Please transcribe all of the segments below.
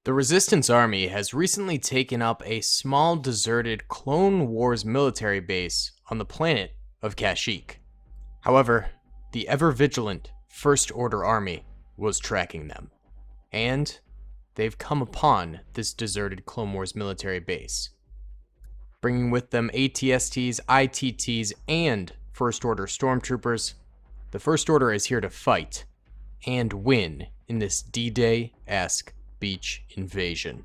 The Resistance Army has recently taken up a small deserted Clone Wars military base on the planet of Kashyyyk. However, the ever-vigilant First Order Army was tracking them, and they've come upon this deserted Clone Wars military base, bringing with them ATSTs, ITTs, and First Order stormtroopers. The First Order is here to fight and win in this D-Day-esque beach invasion.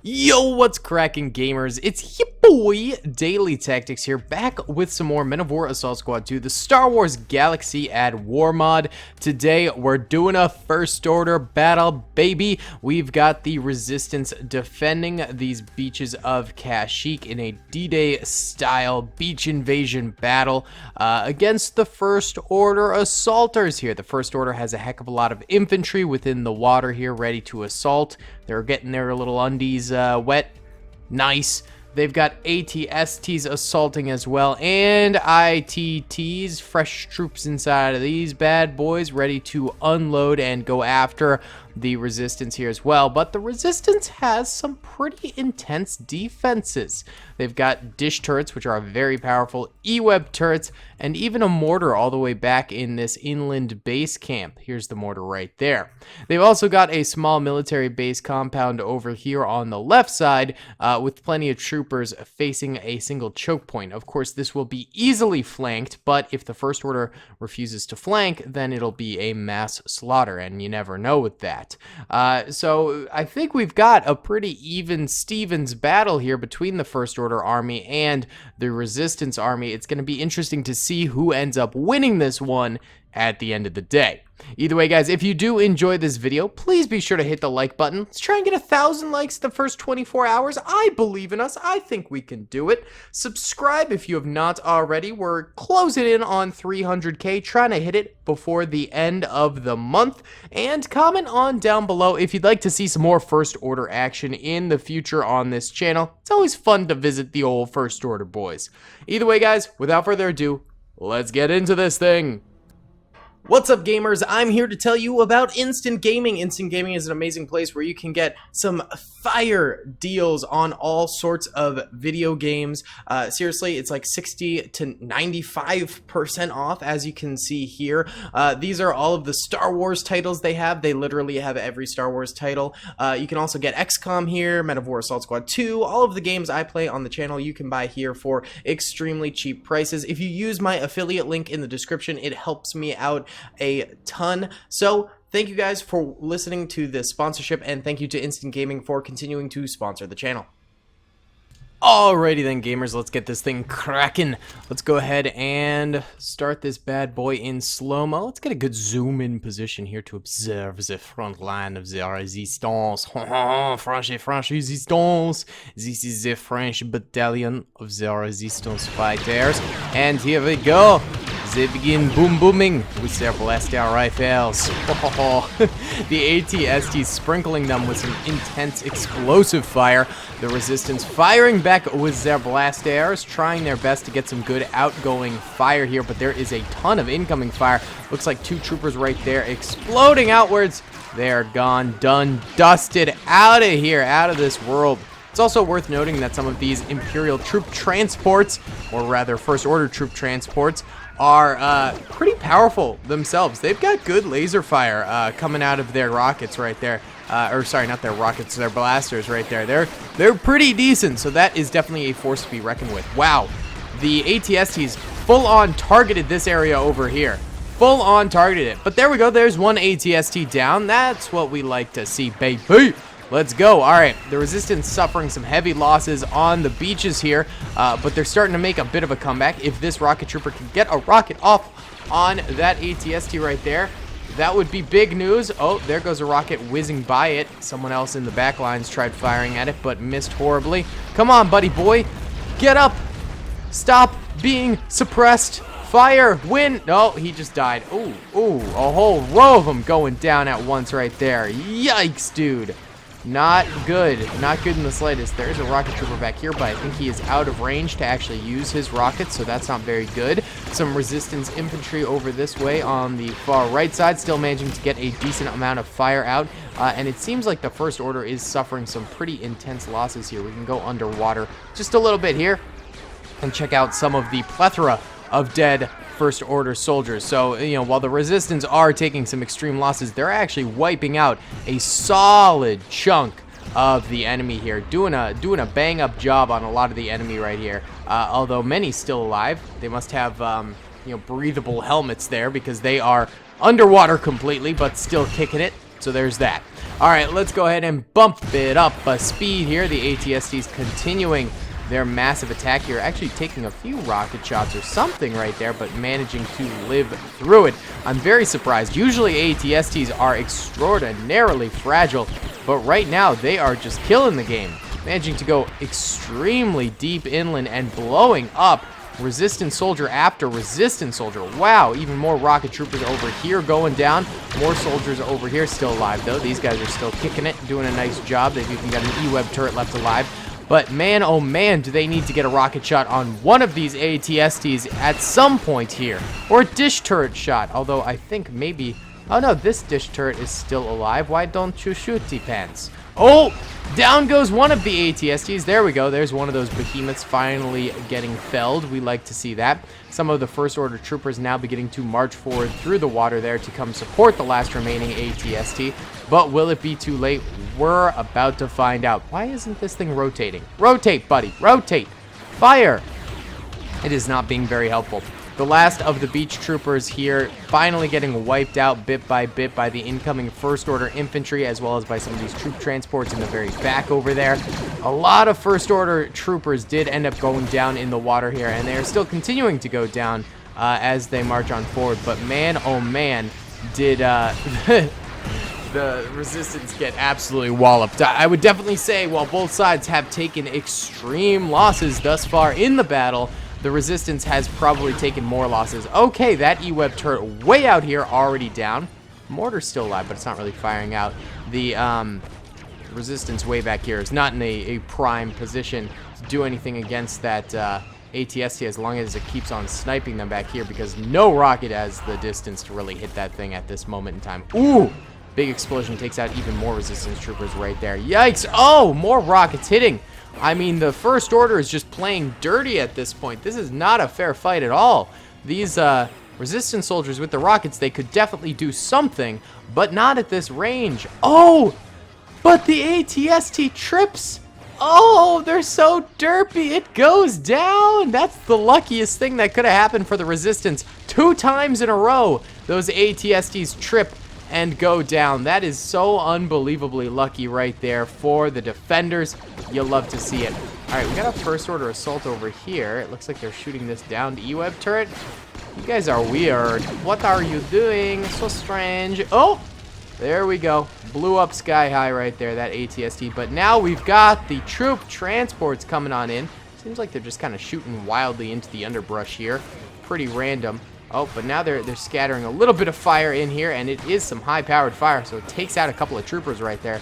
Yo, what's cracking, gamers? It's your boy, Daily Tactics here, back with some more Men of War Assault Squad 2, the Star Wars Galaxy at War mod. Today, we're doing a First Order battle, baby. We've got the Resistance defending these beaches of Kashyyyk in a D-Day style beach invasion battle against the First Order assaulters here. The First Order has a heck of a lot of infantry within the water here, ready to assault. They're getting their little undies wet. Nice. They've got ATSTs assaulting as well, and ITTs, fresh troops inside of these bad boys, ready to unload and go after the Resistance here as well. But the Resistance has some pretty intense defenses. They've got dish turrets, which are very powerful, E-web turrets, and even a mortar all the way back in this inland base camp. Here's the mortar right there. They've also got a small military base compound over here on the left side with plenty of troopers facing a single choke point. Of course, this will be easily flanked, but if the First Order refuses to flank, then it'll be a mass slaughter, and you never know with that. So I think we've got a pretty even Stevens battle here between the First Order Army and the Resistance Army. It's going to be interesting to see who ends up winning this one at the end of the day. Either way, guys, if you do enjoy this video, please be sure to hit the like button. Let's try and get 1,000 likes the first 24 hours. I believe in us. I think we can do it. Subscribe if you have not already. We're closing in on 300K, trying to hit it before the end of the month. And comment on down below if you'd like to see some more First Order action in the future on this channel. It's always fun to visit the old First Order boys. Either way, guys, without further ado, let's get into this thing. What's up, gamers? I'm here to tell you about Instant Gaming. Instant Gaming is an amazing place where you can get some fire deals on all sorts of video games. Seriously, it's like 60 to 95% off, as you can see here. These are all of the Star Wars titles they have. They literally have every Star Wars title. You can also get XCOM here, Men of War Assault Squad 2. All of the games I play on the channel you can buy here for extremely cheap prices. If you use my affiliate link in the description, it helps me out a ton. So thank you guys for listening to this sponsorship, and thank you to Instant Gaming for continuing to sponsor the channel. Alrighty then, gamers, let's get this thing cracking. Let's go ahead and start this bad boy in slow-mo. Let's get a good zoom-in position here to observe the front line of the resistance. French resistance. This is the French battalion of the resistance fighters. And here we go. They begin booming with their blaster rifles. The ATST sprinkling them with some intense explosive fire. The Resistance firing back with their blasters, trying their best to get some good outgoing fire here, but there is a ton of incoming fire. Looks like 2 troopers right there exploding outwards. They're gone, done, dusted, out of here, out of this world. It's also worth noting that some of these Imperial troop transports, or rather First Order troop transports, are pretty powerful themselves. They've got good laser fire coming out of their rockets right there. Or sorry, not their rockets, their blasters right there. They're pretty decent, so that is definitely a force to be reckoned with. Wow, the ATSTs full-on targeted this area over here. Full-on targeted it. But there we go, there's one ATST down. That's what we like to see, baby. Let's go. All right, the Resistance suffering some heavy losses on the beaches here, but they're starting to make a bit of a comeback. If this rocket trooper can get a rocket off on that ATST right there, that would be big news. Oh, there goes a rocket whizzing by it. Someone else in the back lines tried firing at it, but missed horribly. Come on, buddy boy. Get up. Stop being suppressed. Fire. Win. No, he just died. Ooh, a whole row of them going down at once right there. Yikes, dude. Not good. Not good in the slightest. There's a rocket trooper back here, but I think he is out of range to actually use his rockets, so that's not very good. Some resistance infantry over this way on the far right side, still managing to get a decent amount of fire out. And it seems like the First Order is suffering some pretty intense losses here. We can go underwater just a little bit here and check out some of the plethora of dead First Order soldiers. So, you know, while the Resistance are taking some extreme losses, they're actually wiping out a solid chunk of the enemy here, doing a bang up job on a lot of the enemy right here. Although many still alive, they must have breathable helmets there because they are underwater completely, but still kicking it. So there's that. All right, let's go ahead and bump it up a speed here. The ATSTs continuing their massive attack here, actually taking a few rocket shots or something right there, but managing to live through it. I'm very surprised. Usually ATSTs are extraordinarily fragile, but right now they are just killing the game, managing to go extremely deep inland and blowing up resistance soldier after resistance soldier. Wow, even more rocket troopers over here going down. More soldiers over here still alive, though. These guys are still kicking it, doing a nice job. They've even got an E-Web turret left alive. But man, oh man, do they need to get a rocket shot on one of these ATSTs at some point here. Or a dish turret shot, although I think maybe... Oh no, this dish turret is still alive. Why don't you shooty pants? Oh, down goes one of the ATSTs. There we go. There's one of those behemoths finally getting felled. We like to see that. Some of the First Order troopers now beginning to march forward through the water there to come support the last remaining ATST. But will it be too late? We're about to find out. Why isn't this thing rotating? Rotate, buddy. Rotate. Fire. It is not being very helpful. The last of the beach troopers here finally getting wiped out bit by the incoming First Order infantry, as well as by some of these troop transports in the very back over there. A lot of First Order troopers did end up going down in the water here, and they are still continuing to go down as they march on forward. But man, oh man, did the Resistance get absolutely walloped. I would definitely say, while both sides have taken extreme losses thus far in the battle, the Resistance has probably taken more losses. Okay, that E-Web turret way out here already down. Mortar's still alive, but it's not really firing out. The Resistance way back here is not in a prime position to do anything against that ATST as long as it keeps on sniping them back here, because no rocket has the distance to really hit that thing at this moment in time. Ooh! Big explosion takes out even more Resistance troopers right there. Yikes! Oh, more rockets hitting. I mean, the First Order is just playing dirty at this point. This is not a fair fight at all. These Resistance soldiers with the rockets, they could definitely do something, but not at this range. Oh, but the ATST trips. Oh, they're so derpy. It goes down. That's the luckiest thing that could have happened for the Resistance. 2 times in a row, those ATSTs trip and go down. That is so unbelievably lucky right there for the defenders. You'll love to see it. All right, we got a First Order assault over here. It looks like they're shooting this down to E-Web turret. You guys are weird. What are you doing? So strange. Oh, there we go. Blew up sky high right there, that ATST. But now we've got the troop transports coming on in. Seems like they're just kind of shooting wildly into the underbrush here. Pretty random. Oh, but now they're scattering a little bit of fire in here, and it is some high-powered fire, so it takes out a couple of troopers right there.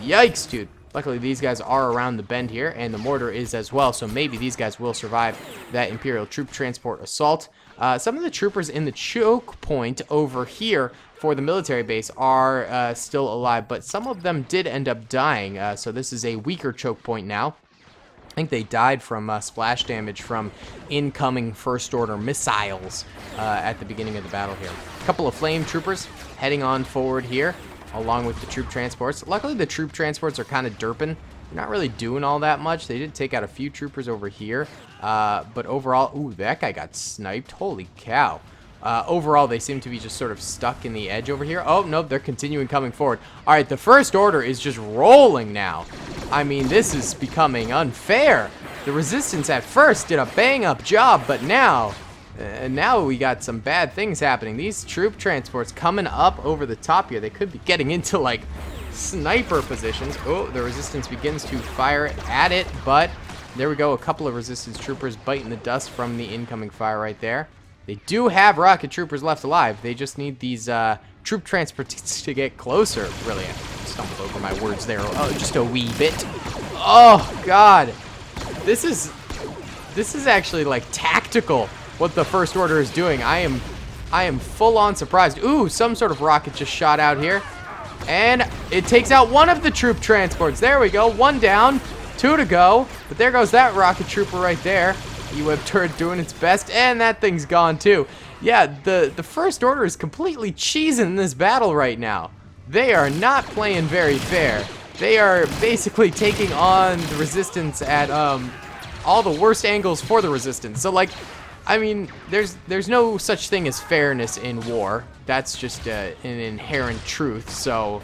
Yikes, dude. Luckily, these guys are around the bend here, and the mortar is as well, so maybe these guys will survive that Imperial troop transport assault. Some of the troopers in the choke point over here for the military base are still alive, but some of them did end up dying, so this is a weaker choke point now. I think they died from splash damage from incoming First Order missiles at the beginning of the battle here. A couple of flame troopers heading on forward here, along with the troop transports. Luckily, the troop transports are kind of derping. They're not really doing all that much. They did take out a few troopers over here, but overall, ooh, that guy got sniped. Holy cow. Overall, they seem to be just sort of stuck in the edge over here. Oh, nope, they're continuing coming forward. All right, the First Order is just rolling now. I mean, this is becoming unfair. The Resistance at first did a bang-up job, but now we got some bad things happening. These troop transports coming up over the top here. They could be getting into, like, sniper positions. Oh, the Resistance begins to fire at it, but there we go. A couple of Resistance troopers biting the dust from the incoming fire right there. They do have rocket troopers left alive. They just need these troop transports to get closer. Really, I stumbled over my words there. Oh, just a wee bit. Oh, God. This is actually, like, tactical what the First Order is doing. I am full on surprised. Ooh, some sort of rocket just shot out here. And it takes out one of the troop transports. There we go. One down, 2 to go. But there goes that rocket trooper right there. E-Web turret doing its best, and that thing's gone too. Yeah, the First Order is completely cheesing this battle right now. They are not playing very fair. They are basically taking on the Resistance at all the worst angles for the Resistance. So like, I mean, there's no such thing as fairness in war. That's just an inherent truth. So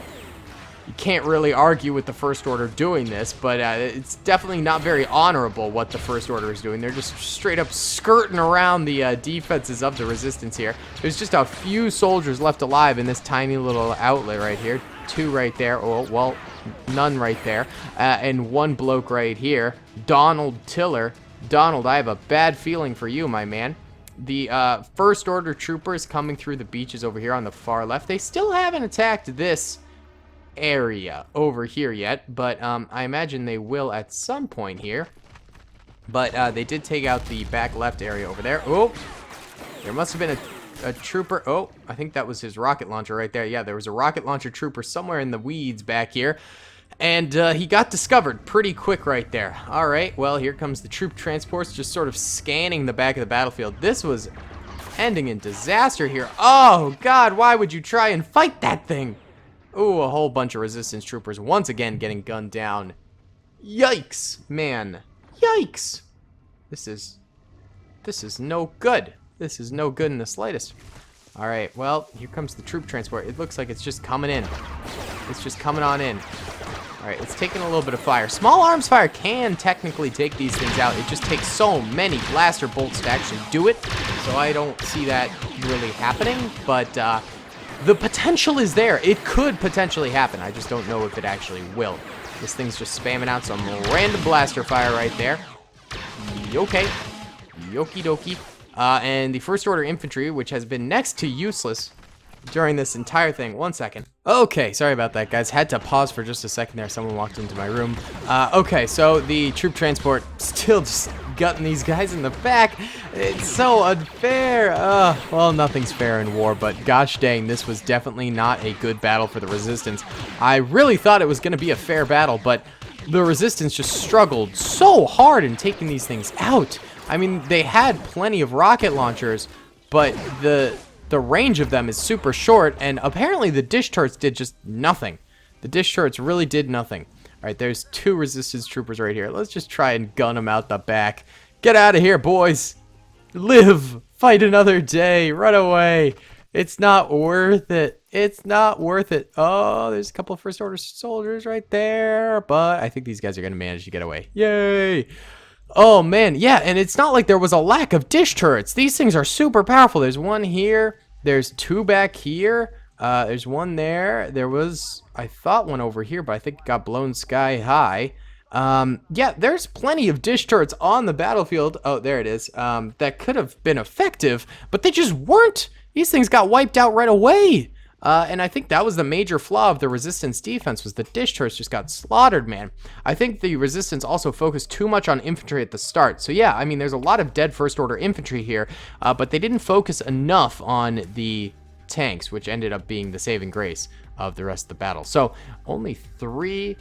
you can't really argue with the First Order doing this, but it's definitely not very honorable what the First Order is doing. They're just straight up skirting around the defenses of the Resistance here. There's just a few soldiers left alive in this tiny little outlet right here. 2 right there. Oh, well, none right there. And 1 bloke right here. Donald Tiller. Donald, I have a bad feeling for you, my man. The First Order troopers coming through the beaches over here on the far left. They still haven't attacked this area over here yet, but I imagine they will at some point here. But they did take out the back left area over there. Oh, there must have been a trooper. Oh, I think that was his rocket launcher right there. Yeah, there was a rocket launcher trooper somewhere in the weeds back here. And he got discovered pretty quick right there. All right, well, here comes the troop transports just sort of scanning the back of the battlefield. This was ending in disaster here. Oh, God, why would you try and fight that thing? Ooh, a whole bunch of Resistance troopers once again getting gunned down. Yikes, man. Yikes. This is no good. This is no good in the slightest. All right, well, here comes the troop transport. It looks like it's just coming in. It's just coming on in. All right, it's taking a little bit of fire. Small arms fire can technically take these things out. It just takes so many blaster bolts to actually do it. So I don't see that really happening, but the potential is there. It could potentially happen. I just don't know if it actually will. This thing's just spamming out some random blaster fire right there. Okay. Yoki dokie. And the First Order infantry, which has been next to useless during this entire thing. 1 second. Okay, sorry about that, guys. Had to pause for just a second there. Someone walked into my room. Okay, so the troop transport still just gutting these guys in the back. It's so unfair. Well, nothing's fair in war, but gosh dang, this was definitely not a good battle for the Resistance. I really thought it was going to be a fair battle, but the Resistance just struggled so hard in taking these things out. I mean, they had plenty of rocket launchers, but the range of them is super short, and apparently the dish turrets did just nothing. The dish turrets really did nothing. All right, there's 2 Resistance troopers right here. Let's just try and gun them out the back. Get out of here, boys. Live. Fight another day. Run away. It's not worth it. It's not worth it. Oh, there's a couple of First Order soldiers right there, but I think these guys are going to manage to get away. Yay. Oh, man. Yeah, and it's not like there was a lack of dish turrets. These things are super powerful. There's 1 here. There's 2 back here. There's 1 there. There was, I thought, 1 over here, but I think it got blown sky high. Yeah, there's plenty of dish turrets on the battlefield. Oh, there it is. That could have been effective, but they just weren't. These things got wiped out right away. And I think that was the major flaw of the Resistance defense, was the dish turrets just got slaughtered, man. I think the Resistance also focused too much on infantry at the start. So yeah, I mean, there's a lot of dead First Order infantry here, but they didn't focus enough on the tanks, which ended up being the saving grace of the rest of the battle. So only 3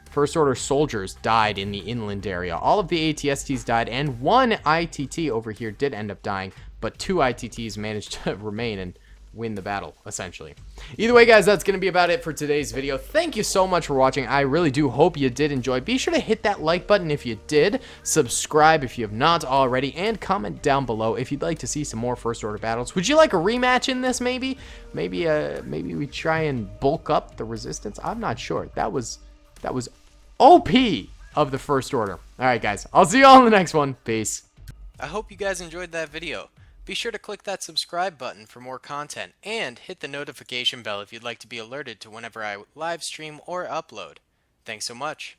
First Order soldiers died in the inland area. All of the ATSTs died, and 1 ITT over here did end up dying, but 2 ITTs managed to remain and win the battle, essentially. Either way, guys, that's going to be about it for today's video. Thank you so much for watching. I really do hope you did enjoy. Be sure to hit that like button if you did, subscribe if you have not already, and comment down below if you'd like to see some more First Order battles. Would you like a rematch in this, maybe? Maybe we try and bulk up the Resistance? I'm not sure. That was OP of the First Order. All right, guys. I'll see you all in the next one. Peace. I hope you guys enjoyed that video. Be sure to click that subscribe button for more content, and hit the notification bell if you'd like to be alerted to whenever I live stream or upload. Thanks so much.